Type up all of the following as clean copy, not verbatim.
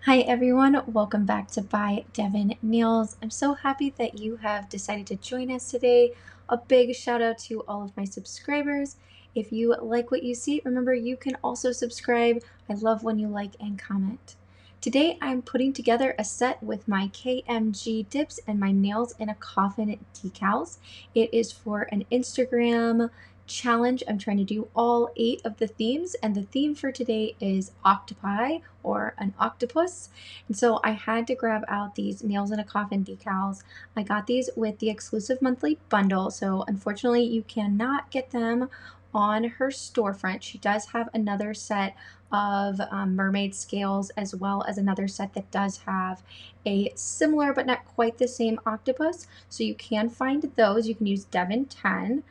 Hi everyone, welcome back to By Devin Nails. I'm so happy that you have decided to join us today. A big shout out to all of my subscribers. If you like what you see, remember you can also subscribe. I love when you like and comment. Today I'm putting together a set with my KMG Dips and my Nailzinacoffin decals. It is for an Instagram challenge. I'm trying to do all 8 of the themes, and the theme for today is octopi or an octopus. And so I had to grab out these Nailzinacoffin decals. I got these with the exclusive monthly bundle, so unfortunately you cannot get them on her storefront. She does have another set of mermaid scales, as well as another set that does have a similar but not quite the same octopus. So you can find those. You can use Devin 10.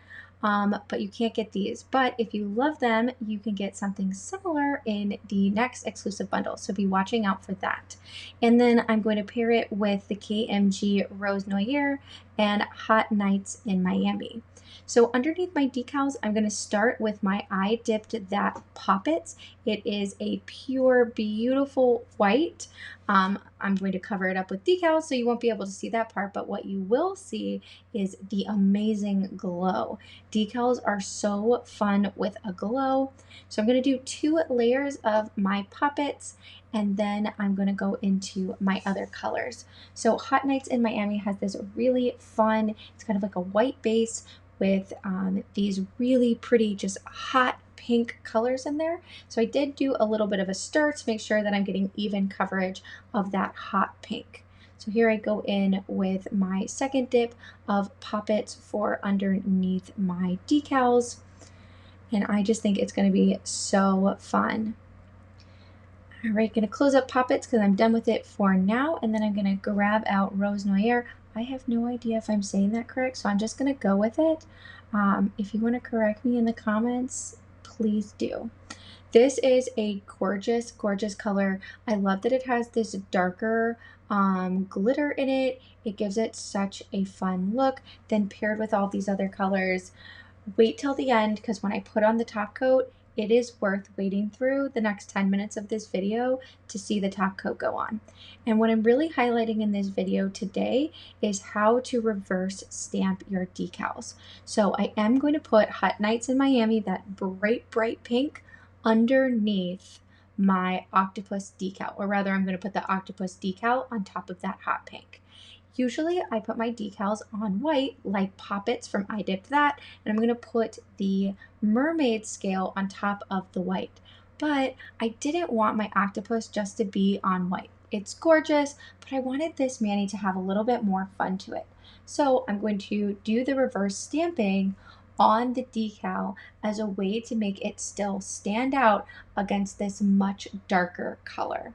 But you can't get these. But if you love them, you can get something similar in the next exclusive bundle. So be watching out for that. And then I'm going to pair it with the KMG Rose Noir and Hot Nights in Miami. So underneath my decals, I'm going to start with my I Dipped That Poppets. It is a pure, beautiful white. I'm going to cover it up with decals so you won't be able to see that part, but what you will see is the amazing glow. Decals are so fun with a glow. So I'm going to do 2 layers of my poppets, and then I'm going to go into my other colors. So Hot Nights in Miami has this really fun, it's kind of like a white base with these really pretty, just hot pink colors in there. So I did do a little bit of a stir to make sure that I'm getting even coverage of that hot pink. So here I go in with my second dip of poppets for underneath my decals. And I just think it's going to be so fun. All right, going to close up poppets because I'm done with it for now. And then I'm going to grab out Rose Noir. I have no idea if I'm saying that correct, so I'm just going to go with it. If you want to correct me in the comments, please do. This is a gorgeous, gorgeous color. I love that it has this darker glitter in it. It gives it such a fun look. Then paired with all these other colors, wait till the end because when I put on the top coat, it is worth waiting through the next 10 minutes of this video to see the top coat go on. And what I'm really highlighting in this video today is how to reverse stamp your decals. So I am going to put Hot Nights in Miami, that bright, bright pink, underneath my octopus decal, or rather I'm going to put the octopus decal on top of that hot pink. Usually I put my decals on white like poppets from I Dipped That, and I'm going to put the mermaid scale on top of the white. But I didn't want my octopus just to be on white. It's gorgeous, but I wanted this mani to have a little bit more fun to it. So I'm going to do the reverse stamping on the decal as a way to make it still stand out against this much darker color.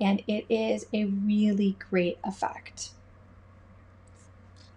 And it is a really great effect.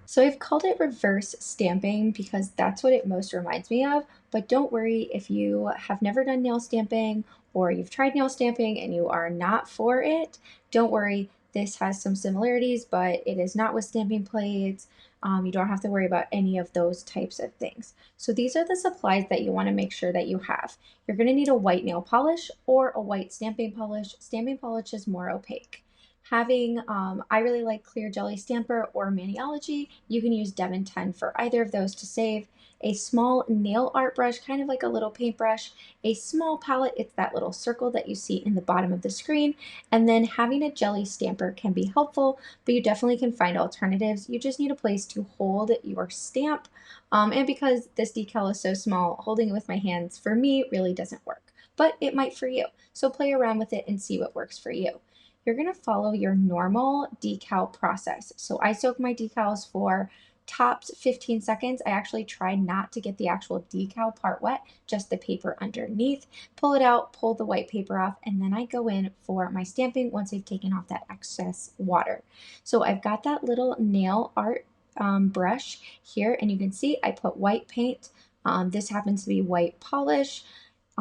So I've called it reverse stamping because that's what it most reminds me of, but don't worry if you have never done nail stamping or you've tried nail stamping and you are not for it, don't worry. This has some similarities, but it is not with stamping plates. You don't have to worry about any of those types of things. So these are the supplies that you want to make sure that you have. You're going to need a white nail polish or a white stamping polish. Stamping polish is more opaque. Having, I really like Clear Jelly Stamper or Maniology. You can use Devin 10 for either of those to save. A small nail art brush, kind of like a little paintbrush. A small palette, it's that little circle that you see in the bottom of the screen. And then having a jelly stamper can be helpful, but you definitely can find alternatives. You just need a place to hold your stamp. And because this decal is so small, holding it with my hands for me really doesn't work, but it might for you. So play around with it and see what works for you. You're going to follow your normal decal process. So I soak my decals for tops 15 seconds. I actually try not to get the actual decal part wet, just the paper underneath. Pull it out, pull the white paper off, and then I go in for my stamping once I've taken off that excess water. So I've got that little nail art brush here, and you can see I put white paint. This happens to be white polish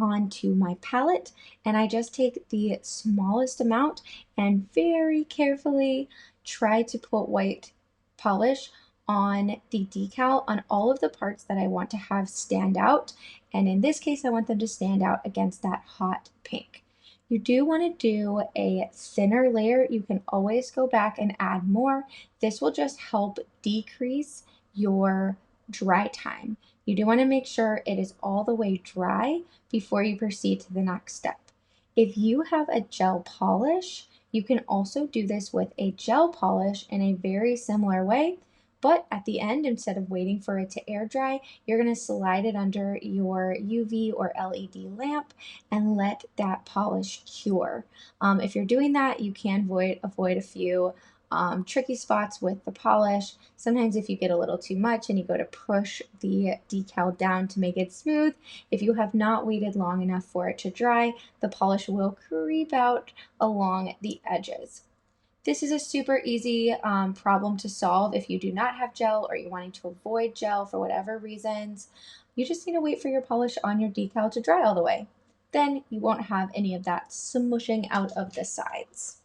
onto my palette, and I just take the smallest amount and very carefully try to put white polish on the decal on all of the parts that I want to have stand out. And in this case, I want them to stand out against that hot pink. You do want to do a thinner layer. You can always go back and add more. This will just help decrease your dry time. You do want to make sure it is all the way dry before you proceed to the next step. If you have a gel polish, you can also do this with a gel polish in a very similar way, but at the end, instead of waiting for it to air dry, you're going to slide it under your UV or LED lamp and let that polish cure. If you're doing that, you can avoid a few tricky spots with the polish. Sometimes if you get a little too much and you go to push the decal down to make it smooth, if you have not waited long enough for it to dry, the polish will creep out along the edges. This is a super easy problem to solve if you do not have gel or you're wanting to avoid gel for whatever reasons. You just need to wait for your polish on your decal to dry all the way. Then you won't have any of that smushing out of the sides.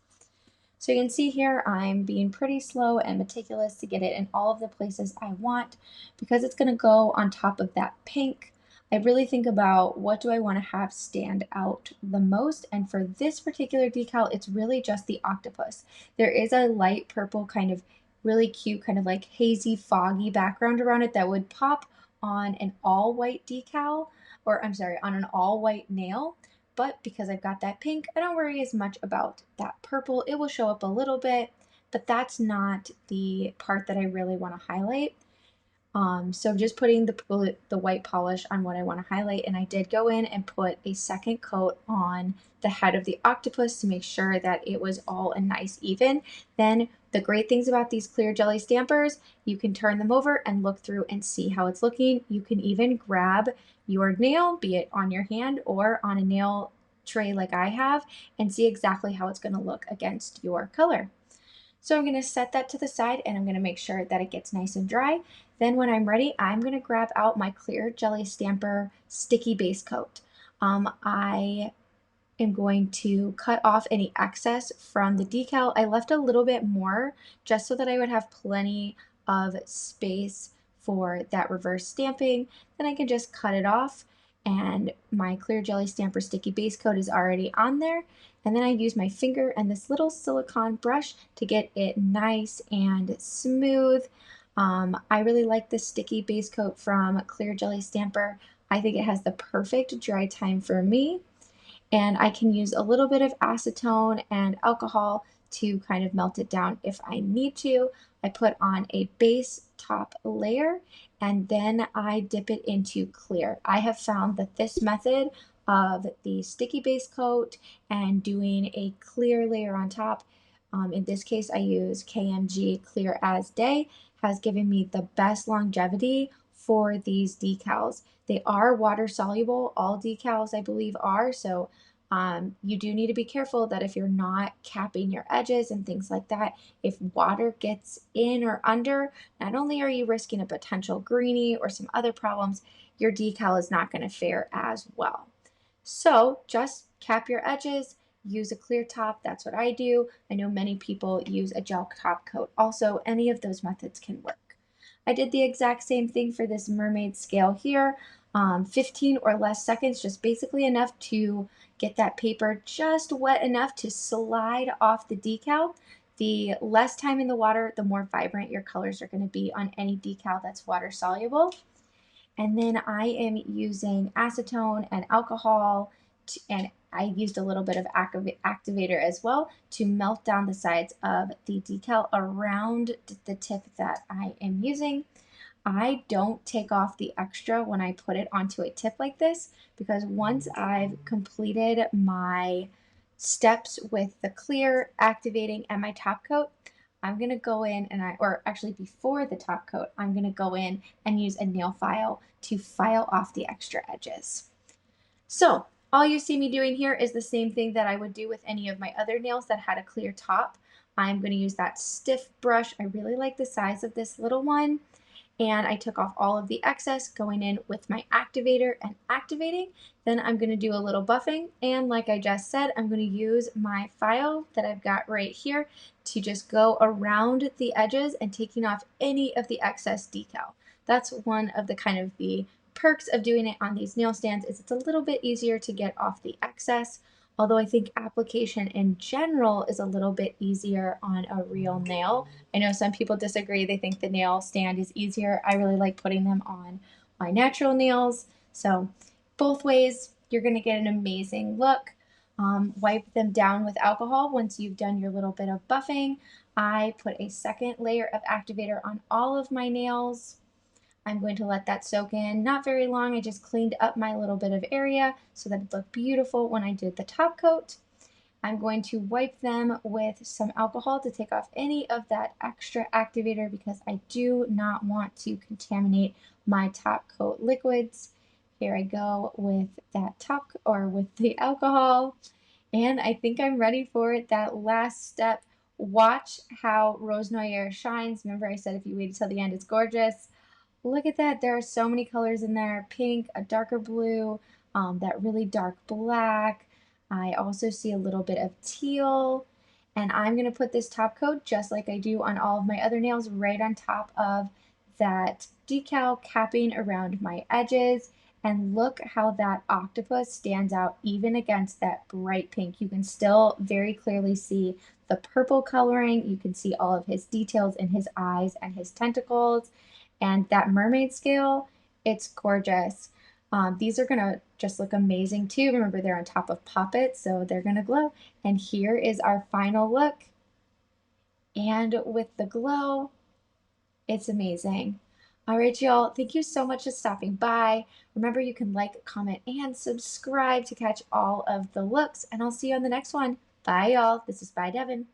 So you can see here I'm being pretty slow and meticulous to get it in all of the places I want because it's going to go on top of that pink. I really think about what do I want to have stand out the most, and for this particular decal it's really just the octopus. There is a light purple kind of really cute kind of like hazy foggy background around it that would pop on an all white decal, or I'm sorry, on an all white nail. But because I've got that pink, I don't worry as much about that purple. It will show up a little bit, but that's not the part that I really want to highlight. So just putting the white polish on what I want to highlight, and I did go in and put a second coat on the head of the octopus to make sure that it was all a nice even. Then the great things about these clear jelly stampers, you can turn them over and look through and see how it's looking. You can even grab your nail, be it on your hand or on a nail tray like I have, and see exactly how it's going to look against your color. So I'm going to set that to the side and I'm going to make sure that it gets nice and dry. Then when I'm ready, I'm going to grab out my clear jelly stamper sticky base coat. I am going to cut off any excess from the decal. I left a little bit more just so that I would have plenty of space for that reverse stamping. Then I can just cut it off, and my clear jelly stamper sticky base coat is already on there. And then I use my finger and this little silicone brush to get it nice and smooth. I really like this sticky base coat from Clear Jelly Stamper. I think it has the perfect dry time for me, and I can use a little bit of acetone and alcohol to kind of melt it down if I need to. I put on a base top layer and then I dip it into clear. I have found that this method of the sticky base coat and doing a clear layer on top, in this case I use KMG Clear as Day, has given me the best longevity for these decals. They are water soluble, all decals I believe are, so you do need to be careful that if you're not capping your edges and things like that, if water gets in or under, not only are you risking a potential greenie or some other problems, your decal is not going to fare as well. So just cap your edges, use a clear top. That's what I do. I know many people use a gel top coat. Also, any of those methods can work. I did the exact same thing for this mermaid scale here. 15 or less seconds, just basically enough to get that paper just wet enough to slide off the decal. The less time in the water, the more vibrant your colors are going to be on any decal that's water soluble. And then I am using acetone and alcohol, and I used a little bit of activator as well to melt down the sides of the decal around the tip that I am using. I don't take off the extra when I put it onto a tip like this, because once I've completed my steps with the clear, activating, and my top coat, I'm going to go in and or actually before the top coat, I'm going to go in and use a nail file to file off the extra edges. So all you see me doing here is the same thing that I would do with any of my other nails that had a clear top. I'm going to use that stiff brush. I really like the size of this little one. And I took off all of the excess, going in with my activator and activating. Then I'm going to do a little buffing, and like I just said, I'm going to use my file that I've got right here to just go around the edges and taking off any of the excess decal. That's one of the kind of the perks of doing it on these nail stands, is it's a little bit easier to get off the excess. although I think application in general is a little bit easier on a real nail. I know some people disagree. They think the nail stand is easier. I really like putting them on my natural nails. So both ways, you're going to get an amazing look. Wipe them down with alcohol once you've done your little bit of buffing. I put a second layer of activator on all of my nails. I'm going to let that soak in, not very long. I just cleaned up my little bit of area so that it looked beautiful when I did the top coat. I'm going to wipe them with some alcohol to take off any of that extra activator because I do not want to contaminate my top coat liquids. Here I go with that top or with the alcohol. And I think I'm ready for it. That last step. Watch how Rose Noir shines. Remember I said if you wait till the end, it's gorgeous. Look at that. There are so many colors in there. Pink, a darker blue, that really dark black. I also see a little bit of teal. And I'm going to put this top coat, just like I do on all of my other nails, right on top of that decal capping around my edges. And look how that octopus stands out even against that bright pink. You can still very clearly see the purple coloring. You can see all of his details in his eyes and his tentacles. And that mermaid scale, it's gorgeous. These are gonna just look amazing too. Remember, they're on top of poppets, so they're gonna glow. And here is our final look. And with the glow, it's amazing. All right, y'all, thank you so much for stopping by. Remember, you can like, comment, and subscribe to catch all of the looks, and I'll see you on the next one. Bye, y'all. This is Bye Devin.